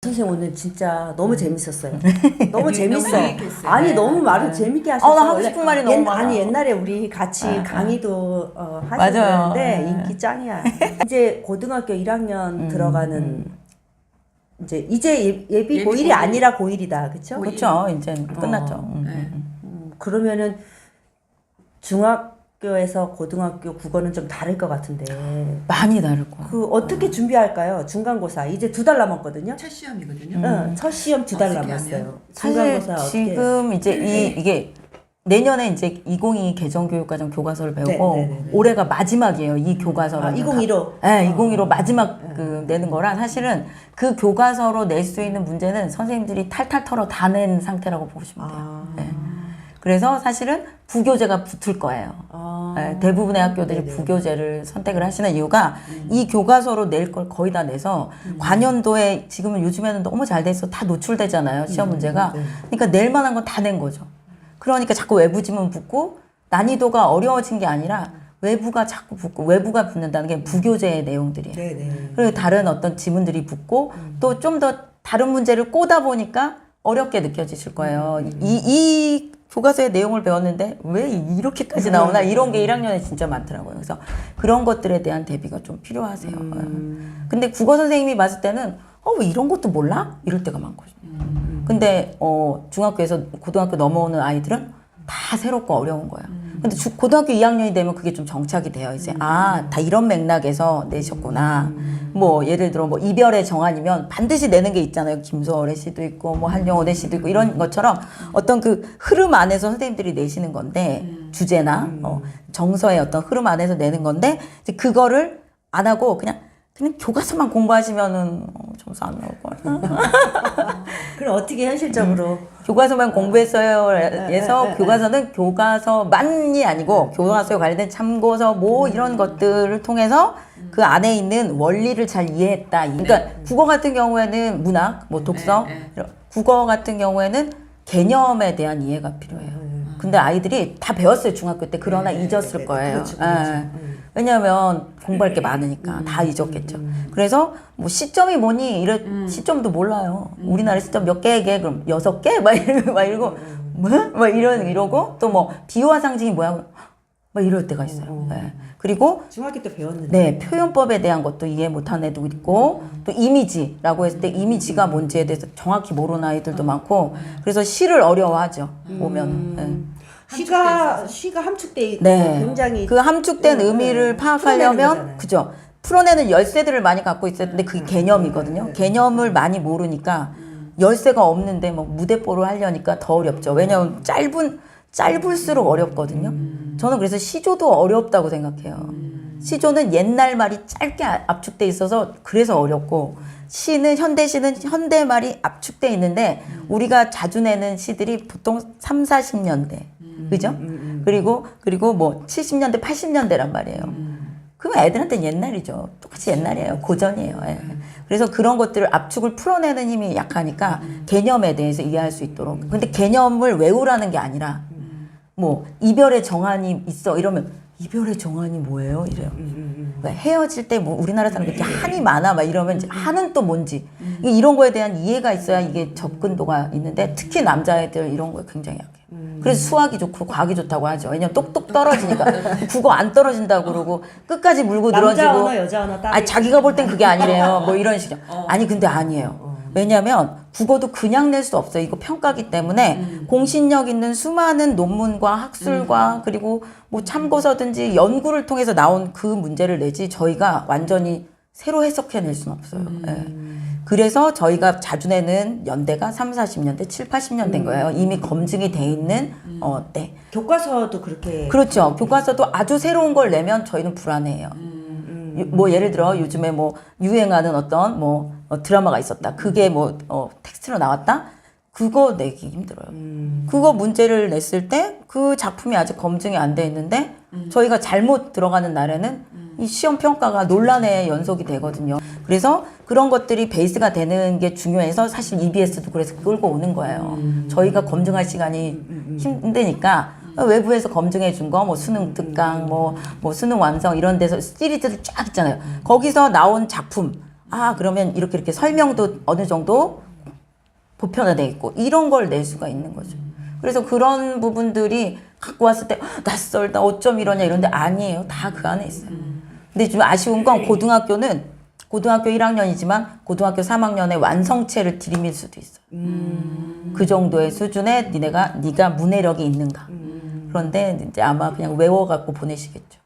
선생님 오늘 진짜 너무 재밌었어요. 너무 재밌어. 너무 유익했어요. 아니 너무 말을 재밌게 하셔서. 나 하고 싶은 말이 너무 많아. 아니 옛날에 우리 같이 강의도 맞아요. 하셨는데 인기 짱이야. 이제 고등학교 1학년 들어가는 이제 예비 고1이 아니라 고1이다, 그렇죠? 그렇죠. 이제 끝났죠. 그러면은 중학교에서 고등학교 국어는 좀 다를 것 같은데. 많이 다를 거야. 그 어떻게 준비할까요? 중간고사 이제 2달 남았거든요. 첫 시험이거든요. 응, 첫 시험 2달 어떻게 남았어요. 사실 중간고사 지금 이제 이게 내년에 이제 2022 개정교육과정 교과서를 배우고 네. 올해가 마지막이에요. 이 교과서로. 2015. 네, 2015 마지막 그 내는 거라 사실은 그 교과서로 낼 수 있는 문제는 선생님들이 탈탈 털어 다 낸 상태라고 보고 싶으면 돼요. 네. 그래서 사실은 부교재가 붙을 거예요. 네, 대부분의 학교들이 부교재를 선택을 하시는 이유가 이 교과서로 낼 걸 거의 다 내서 관연도에 지금은 요즘에는 너무 잘 돼 있어 다 노출되잖아요. 시험 문제가. 그러니까 낼 만한 건 다 낸 거죠. 그러니까 자꾸 외부 지문 붙고 난이도가 어려워진 게 아니라 외부가 자꾸 붙고 외부가 붙는다는 게 부교재의 내용들이에요. 그리고 다른 어떤 지문들이 붙고 또 좀 더 다른 문제를 꼬다 보니까 어렵게 느껴지실 거예요. 이 교과서의 내용을 배웠는데 왜 이렇게까지 나오나 이런 게 1학년에 진짜 많더라고요. 그래서 그런 것들에 대한 대비가 좀 필요하세요. 근데 국어 선생님이 봤을 때는 왜 이런 것도 몰라? 이럴 때가 많거든요. 근데 중학교에서 고등학교 넘어오는 아이들은 다 새롭고 어려운 거예요. 근데 고등학교 2학년이 되면 그게 좀 정착이 돼요. 이제 다 이런 맥락에서 내셨구나. 뭐 예를 들어 뭐 이별의 정한이면 반드시 내는 게 있잖아요. 김소월의 시도 있고 뭐 한영원의 시도 있고 이런 것처럼 어떤 그 흐름 안에서 선생님들이 내시는 건데 주제나 정서의 어떤 흐름 안에서 내는 건데 이제 그거를 안 하고 그냥 교과서만 공부하시면은 점수 안 나올 거예요. 그럼 어떻게 현실적으로? 교과서만 공부했어요. 에서 교과서는 교과서만이 아니고 교과서에 관련된 참고서 뭐 이런 것들을 통해서 그 안에 있는 원리를 잘 이해했다. 그러니까 국어 같은 경우에는 문학, 뭐 독서, 국어 같은 경우에는 개념에 대한 이해가 필요해요. 근데 아이들이 다 배웠어요, 중학교 때. 그러나 잊었을 거예요. 왜냐하면 공부할 게 많으니까 다 잊었겠죠. 그래서 뭐 시점이 뭐니 시점도 몰라요. 우리나라 시점 몇 개게 그럼 6개 막 이러고 뭐? 막 이러고 또 뭐 비유와 상징이 뭐야? 막 이럴 때가 있어요. 네. 그리고 중학교 때 배웠는데. 네, 표현법에 대한 것도 이해 못한 애도 있고 또 이미지라고 했을 때 이미지가 뭔지에 대해서 정확히 모르는 아이들도 많고 그래서 시를 어려워하죠. 보면. 네. 시가 함축돼 네. 굉장히 그 함축된 의미를 파악하려면 그죠. 풀어내는 열쇠들을 많이 갖고 있어야 되는데 그게 개념이거든요. 개념을 많이 모르니까 열쇠가 없는데 뭐 무대뽀를 하려니까 더 어렵죠. 왜냐하면 짧을수록 어렵거든요. 저는 그래서 시조도 어렵다고 생각해요. 시조는 옛날 말이 짧게 압축돼 있어서 그래서 어렵고 시는 현대말이 압축돼 있는데 우리가 자주 내는 시들이 보통 3, 40년대 그죠? 그리고 뭐 70년대, 80년대란 말이에요. 그러면 애들한테는 옛날이죠. 똑같이 옛날이에요. 고전이에요. 예. 그래서 그런 것들을 압축을 풀어내는 힘이 약하니까 개념에 대해서 이해할 수 있도록. 근데 개념을 외우라는 게 아니라 뭐 이별의 정한이 있어 이러면 이별의 정한이 뭐예요? 이래요. 헤어질 때 뭐 우리나라 사람 이렇게 한이 많아 막 이러면 이제 한은 또 뭔지 이런 거에 대한 이해가 있어야 이게 접근도가 있는데 특히 남자애들 이런 거에 굉장히 약해요. 그래서 수학이 좋고 과학이 좋다고 하죠. 왜냐면 똑똑 떨어지니까 국어 안 떨어진다고 그러고 끝까지 물고 늘어지고 남자 언어 여자 언어 따로 자기가 볼 땐 그게 아니래요. 뭐 이런 식이요. 아니 근데 아니에요. 왜냐하면 국어도 그냥 낼 수 없어요. 이거 평가기 때문에 공신력 있는 수많은 논문과 학술과 그리고 뭐 참고서든지 연구를 통해서 나온 그 문제를 내지 저희가 완전히 새로 해석해낼 수는 없어요. 예. 그래서 저희가 자주 내는 연대가 3, 40년대, 7, 80년대인 거예요. 이미 검증이 돼 있는 때. 교과서도 그렇게 그렇죠. 교과서도 아주 새로운 걸 내면 저희는 불안해해요. 뭐 예를 들어 요즘에 뭐 유행하는 어떤 뭐 드라마가 있었다. 그게 뭐 텍스트로 나왔다. 그거 내기 힘들어요. 그거 문제를 냈을 때 그 작품이 아직 검증이 안 돼 있는데 저희가 잘못 들어가는 날에는 이 시험 평가가 논란의 연속이 되거든요. 그래서 그런 것들이 베이스가 되는 게 중요해서 사실 EBS도 그래서 끌고 오는 거예요. 저희가 검증할 시간이 힘드니까 외부에서 검증해 준 거, 뭐 수능 특강, 뭐 수능 완성 이런 데서 시리즈들 쫙 있잖아요. 거기서 나온 작품, 아 그러면 이렇게 설명도 어느 정도 보편화돼 있고 이런 걸 낼 수가 있는 거죠. 그래서 그런 부분들이 갖고 왔을 때 낯설다 어쩜 이러냐 이런데 아니에요. 다 그 안에 있어요. 근데 좀 아쉬운 건 고등학교는 고등학교 1학년이지만 고등학교 3학년의 완성체를 들이밀 수도 있어요. 그 정도의 수준에 네가 문해력이 있는가. 그런데 이제 아마 그냥 외워갖고 보내시겠죠.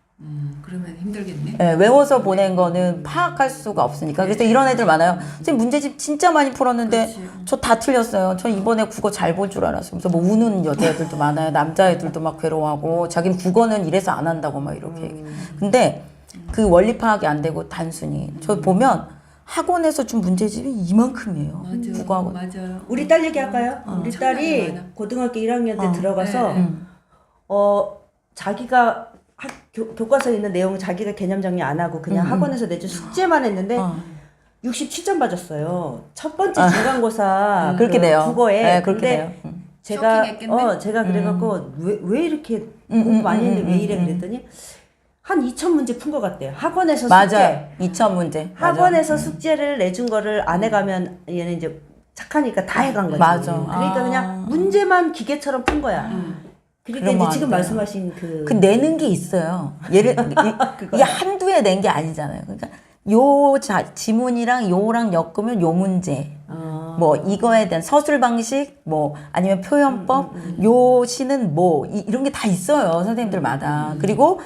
그러면 힘들겠네. 네, 외워서 보낸 거는 파악할 수가 없으니까. 그래서 이런 애들 많아요. 선생님 문제집 진짜 많이 풀었는데 저 다 틀렸어요. 저 이번에 국어 잘 볼 줄 알았어요. 그래서 뭐 우는 여자애들도 많아요. 남자애들도 막 괴로워하고 자기는 국어는 이래서 안 한다고 막 이렇게 얘기해요. 근데 그 원리 파악이 안 되고 단순히 저 보면 학원에서 준 문제집이 이만큼이에요. 맞아. 국어하고. 맞아요. 우리 딸 얘기할까요? 우리 엄청나게 딸이 많아. 고등학교 1학년 때 들어가서 네. 자기가 교과서에 있는 내용 자기가 개념 정리 안 하고 그냥 학원에서 내준 숙제만 했는데 67점 받았어요. 첫 번째 중간고사 그렇게 돼요. 국어에. 네, 그렇게 근데 돼요. 제가 그래갖고 왜 이렇게 공부 많이 했는데 왜 이래 그랬더니 한 2000문제 푼 것 같대요. 학원에서 숙제. 맞아요. 2000문제. 학원에서 숙제를 내준 거를 안 해가면 얘는 이제 착하니까 다 해간 거지. 맞아. 그러니까 그냥 문제만 기계처럼 푼 거야. 그러니까 그러면 이제 안 지금 돼요. 말씀하신 그 내는 게 있어요. 예를 이게 한두 해 낸 게 아니잖아요. 그러니까 지문이랑 요랑 엮으면 요 문제. 뭐 이거에 대한 서술 방식 뭐 아니면 표현법 요 시는 뭐 이런 게 다 있어요. 선생님들마다. 그리고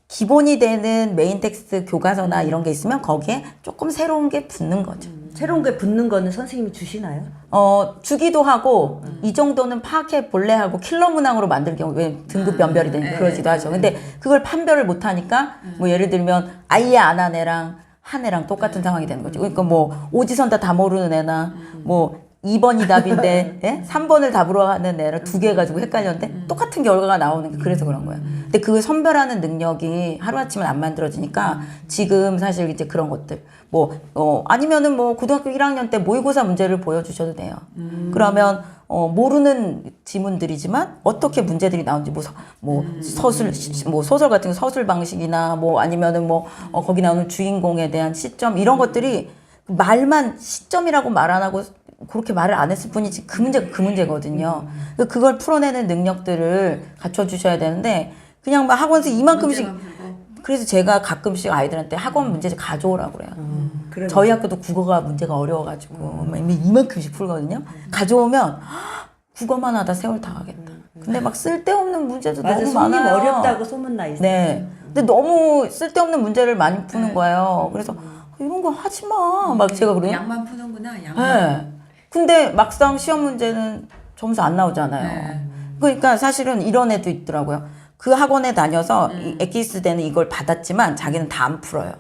기본이 되는 메인 텍스트 교과서나 이런 게 있으면 거기에 조금 새로운 게 붙는 거죠. 새로운 게 붙는 거는 선생님이 주시나요? 주기도 하고 이 정도는 파악해 볼래 하고 킬러 문항으로 만들 경우 왜 등급 변별이 되니 그러지도 하죠. 근데 그걸 판별을 못 하니까 뭐 예를 들면 아예 안 한 애랑 한 애랑 똑같은 상황이 되는 거죠. 그러니까 뭐 오지선다 다 모르는 애나 뭐 2번이 답인데 예? 3번을 답으로 하는 애를 두 개 가지고 헷갈렸는데 똑같은 결과가 나오는 게 그래서 그런 거예요. 근데 그걸 선별하는 능력이 하루아침에 안 만들어지니까 지금 사실 이제 그런 것들 아니면은 뭐 고등학교 1학년 때 모의고사 문제를 보여주셔도 돼요. 그러면 모르는 지문들이지만 어떻게 문제들이 나오는지 소설 같은 거 서술 방식이나 뭐 아니면은 거기 나오는 주인공에 대한 시점 이런 것들이 말만 시점이라고 말 안 하고 그렇게 말을 안 했을 뿐이지 그 문제가 그 문제거든요. 그걸 풀어내는 능력들을 갖춰주셔야 되는데 그냥 막 학원에서 이만큼씩 그래서 제가 가끔씩 아이들한테 학원 문제집 가져오라고 그래요. 저희 학교도 국어가 문제가 어려워가지고 이만큼씩 풀거든요. 가져오면 국어만 하다 세월 다 가겠다. 근데 막 쓸데없는 문제도 맞아, 너무 손님 많아요. 어렵다고 소문나 있어요. 네. 근데 너무 쓸데없는 문제를 많이 푸는 거예요. 그래서 이런 거 하지 마. 막 제가 그래요. 양만 푸는구나. 양만. 네. 근데 막상 시험 문제는 점수 안 나오잖아요. 네. 그러니까 사실은 이런 애도 있더라고요. 그 학원에 다녀서 이 엑기스 대는 이걸 받았지만 자기는 다 안 풀어요.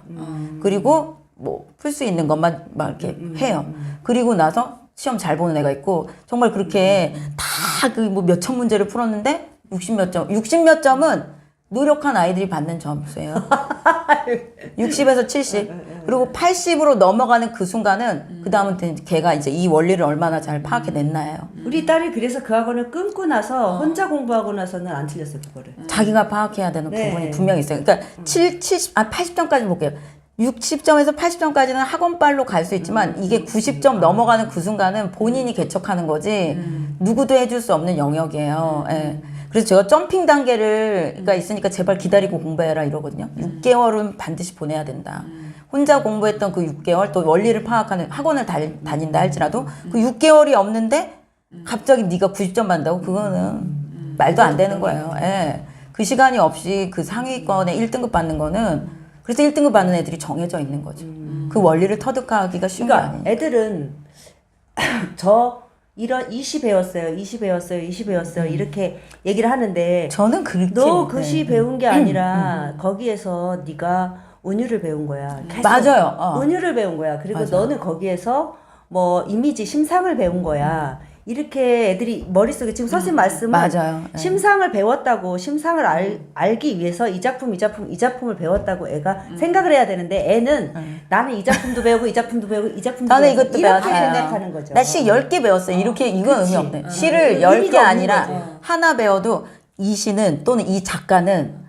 그리고 뭐 풀 수 있는 것만 막 이렇게 해요. 그리고 나서 시험 잘 보는 애가 있고 정말 그렇게 다 그 뭐 몇천 문제를 풀었는데 60몇 점은 노력한 아이들이 받는 점수예요. 60에서 70. 그리고 80으로 넘어가는 그 순간은 그 다음은 걔가 이제 이 원리를 얼마나 잘 파악해냈나요. 우리 딸이 그래서 그 학원을 끊고 나서 혼자 공부하고 나서는 안 틀렸어요, 그거를. 자기가 파악해야 되는 네. 부분이 분명히 있어요. 그러니까 80점까지 볼게요. 60점에서 80점까지는 학원빨로 갈 수 있지만 이게 90점 넘어가는 그 순간은 본인이 개척하는 거지 누구도 해줄 수 없는 영역이에요. 예. 그래서 제가 점핑 단계가 있으니까 제발 기다리고 공부해라 이러거든요. 6개월은 반드시 보내야 된다. 혼자 공부했던 그 6개월 또 원리를 파악하는 학원을 다닌다 할지라도 그 6개월이 없는데 갑자기 네가 90점 받는다고 그거는 말도 안 되는 거예요. 예. 그 시간이 없이 그 상위권에 1등급 받는 거는 그래서 1등급 받는 애들이 정해져 있는 거죠. 그 원리를 터득하기가 쉬운 게 그러니까 아니에요. 애들은 이런 20 배웠어요, 20 배웠어요, 20 배웠어요 이렇게 얘기를 하는데 저는 그렇게 너 글씨 배운 게 아니라 거기에서 네가 운율을 배운 거야. 계속 맞아요. 운율을 배운 거야. 그리고 맞아요. 너는 거기에서 뭐 이미지 심상을 배운 거야. 이렇게 애들이 머릿속에 지금 선생님 말씀은 맞아요. 심상을 배웠다고 심상을 알기 위해서 이 작품을 배웠다고 애가 생각을 해야 되는데 애는 나는 이 작품도 배우고 이 작품도 배우고 이 작품도 저는 배우고 이것도 이렇게 배웠어요. 생각하는 거죠. 나 시 10개 배웠어요. 이렇게 이건 그치. 의미 없네. 시를 의미가 10개 없는 아니라 거지. 하나 배워도 이 시는 또는 이 작가는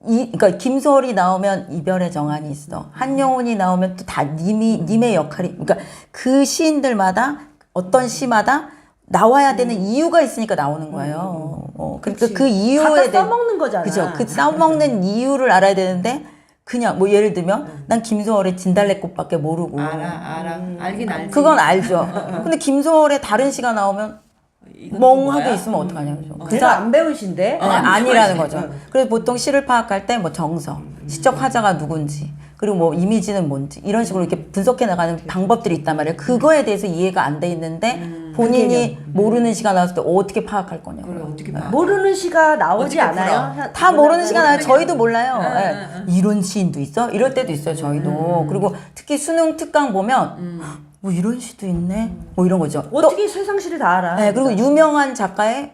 그러니까 김소월이 나오면 이별의 정한이 있어. 한영훈이 나오면 또 다 님의 역할이, 그러니까 그 시인들마다 어떤 시마다 나와야 되는 이유가 있으니까 나오는 거예요. 그러니까 그 이유에 갖다 대해 써먹는 거잖아. 그죠. 그 써먹는 이유를 알아야 되는데 그냥 뭐 예를 들면 난 김소월의 진달래꽃밖에 모르고 알긴 알지. 그건 알죠. 근데 김소월의 다른 시가 나오면 이건 멍하게 뭐야? 있으면 어떡하냐죠. 내가 안 배운 시인데. 아니라는 거죠. 그래서 보통 시를 파악할 때 뭐 정서, 시적 화자가 누군지, 그리고 뭐 이미지는 뭔지 이런 식으로 이렇게 분석해 나가는 방법들이 있단 말이에요. 그거에 대해서 이해가 안 돼 있는데 본인이 모르는 시가 나왔을 때 어떻게 파악할 거냐고. 그래 어떻게 봐? 모르는 시가 나오지 어떻게 않아요? 다 모르는 시가 나요. 모르는 저희도 게 몰라요. 예. 이런 시인도 있어? 이럴 때도 있어요. 저희도. 그리고 특히 수능 특강 보면 뭐 이런 시도 있네. 뭐 이런 거죠. 어떻게 세상 시를 다 알아? 네, 그리고 유명한 작가의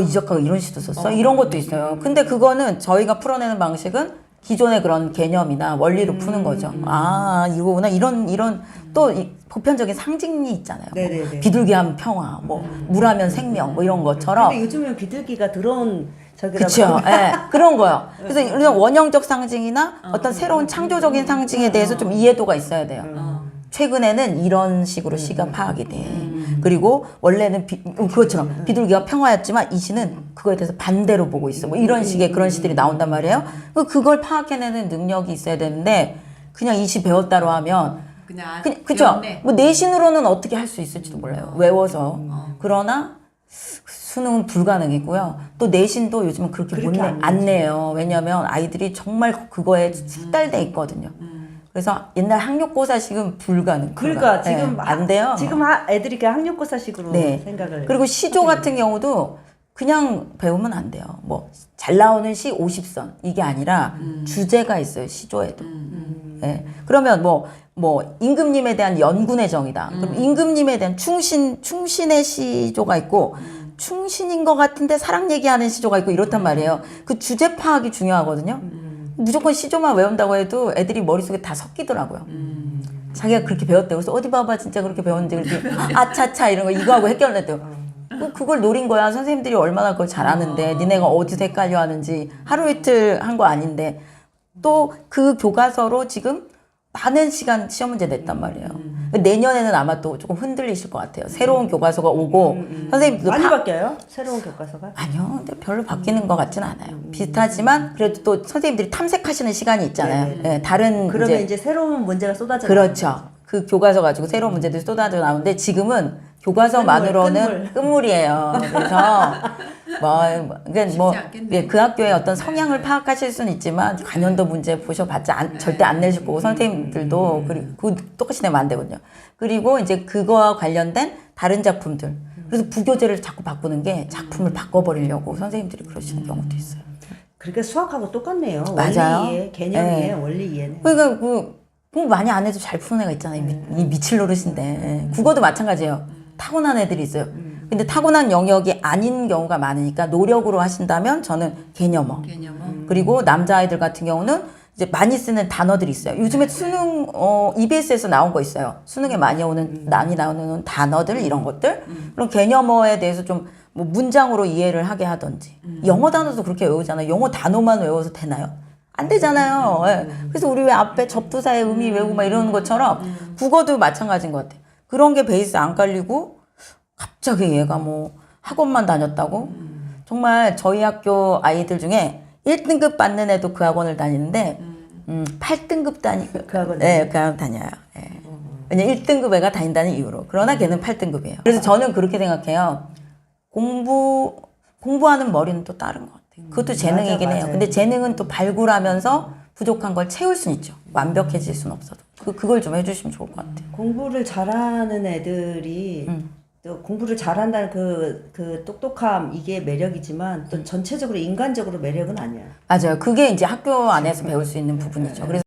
이 작가가 이런 시도 썼어? 이런 것도 있어요. 근데 그거는 저희가 풀어내는 방식은 기존의 그런 개념이나 원리로 푸는 거죠. 아, 이거구나. 이런 또 보편적인 상징이 있잖아요. 네네네. 뭐 비둘기하면 평화, 뭐 물하면 생명, 뭐 이런 것처럼. 근데 요즘은 비둘기가 들어온 저기라고. 그렇죠. 예, 그런 거요. 그래서 이런 원형적 상징이나 어떤 새로운 창조적인 상징에 대해서 좀 이해도가 있어야 돼요. 최근에는 이런 식으로 시가 파악이 돼. 그리고 원래는 그것처럼 비둘기가 평화였지만 이 시는 그거에 대해서 반대로 보고 있어. 뭐 이런 식의 그런 시들이 나온단 말이에요. 그걸 파악해내는 능력이 있어야 되는데 그냥 이 시 배웠다로 하면 그냥 그죠? 배웠네. 뭐 내신으로는 어떻게 할 수 있을지도 몰라요. 외워서. 그러나 수능은 불가능이고요. 또 내신도 요즘은 그렇게 안 내요. 왜냐하면 아이들이 정말 그거에 식달돼 있거든요. 그래서 옛날 학력고사식은 불가능. 그러니까 지금 안 돼요. 지금 애들이 그냥 학력고사식으로 네. 생각을. 그리고 시조 같은 경우도 그냥 배우면 안 돼요. 뭐 잘 나오는 시 50선 이게 아니라 주제가 있어요. 시조에도. 네. 그러면 뭐 임금님에 대한 연군의 정이다. 그럼 임금님에 대한 충신의 시조가 있고 충신인 것 같은데 사랑 얘기하는 시조가 있고 이렇단 말이에요. 그 주제 파악이 중요하거든요. 무조건 시조만 외운다고 해도 애들이 머릿속에 다 섞이더라고요. 자기가 그렇게 배웠대요. 그래서 어디 봐봐 진짜 그렇게 배웠는데 그렇게 아차차 이런 거 이거 하고 헷갈렸대요. 그걸 노린 거야. 선생님들이 얼마나 그걸 잘하는데 니네가 어디서 헷갈려 하는지 하루 이틀 한 거 아닌데 또 그 교과서로 지금 많은 시간 시험 문제 냈단 말이에요. 내년에는 아마 또 조금 흔들리실 것 같아요. 새로운 교과서가 오고 선생님도 많이 바뀌어요? 새로운 교과서가? 아니요. 근데 별로 바뀌는 것 같진 않아요. 비슷하지만 그래도 또 선생님들이 탐색하시는 시간이 있잖아요. 네, 다른 그러면 이제 새로운 문제가 쏟아져. 그렇죠. 그 교과서 가지고 새로운 문제들이 쏟아져 나오는데 지금은 교과서만으로는 끝물이에요. 그래서 그 학교의 어떤 성향을 파악하실 수는 있지만 관련도 문제 보셔봤자 절대 안 내실 거고 선생님들도 그리고 똑같이 내면 안 되거든요. 그리고 이제 그거와 관련된 다른 작품들. 그래서 부교재를 자꾸 바꾸는 게 작품을 바꿔버리려고 선생님들이 그러시는 경우도 있어요. 그러니까 수학하고 똑같네요. 맞아요. 원리 이해, 개념 이해, 원리 이해는. 그러니까 공부 많이 안 해도 잘 푸는 애가 있잖아요. 이 미칠 노릇인데. 국어도 마찬가지예요. 타고난 애들이 있어요. 근데 타고난 영역이 아닌 경우가 많으니까 노력으로 하신다면 저는 개념어. 그리고 남자아이들 같은 경우는 이제 많이 쓰는 단어들이 있어요. 요즘에 수능, EBS에서 나온 거 있어요. 수능에 많이 나오는 단어들, 이런 것들. 그런 개념어에 대해서 좀 뭐 문장으로 이해를 하게 하던지. 영어 단어도 그렇게 외우잖아요. 영어 단어만 외워서 되나요? 안 되잖아요. 예. 그래서 우리 왜 앞에 접두사의 의미 외우고 막 이러는 것처럼 국어도 마찬가지인 것 같아요. 그런 게 베이스 안 깔리고 갑자기 얘가 뭐 학원만 다녔다고? 정말 저희 학교 아이들 중에 1등급 받는 애도 그 학원을 다니는데 8등급 그 학원 다녀요. 예. 왜냐면 1등급 애가 다닌다는 이유로. 그러나 걔는 8등급이에요. 그래서 저는 그렇게 생각해요. 공부하는 머리는 또 다른 것 같아요. 그것도 재능이긴 해요. 근데 재능은 또 발굴하면서 부족한 걸 채울 수는 있죠. 완벽해질 수는 없어도. 그걸 좀 해주시면 좋을 것 같아요. 공부를 잘하는 애들이 또 공부를 잘한다는 그 똑똑함 이게 매력이지만 또 전체적으로 인간적으로 매력은 아니야. 맞아요. 그게 이제 학교 안에서 배울 수 있는 부분이죠. 그래서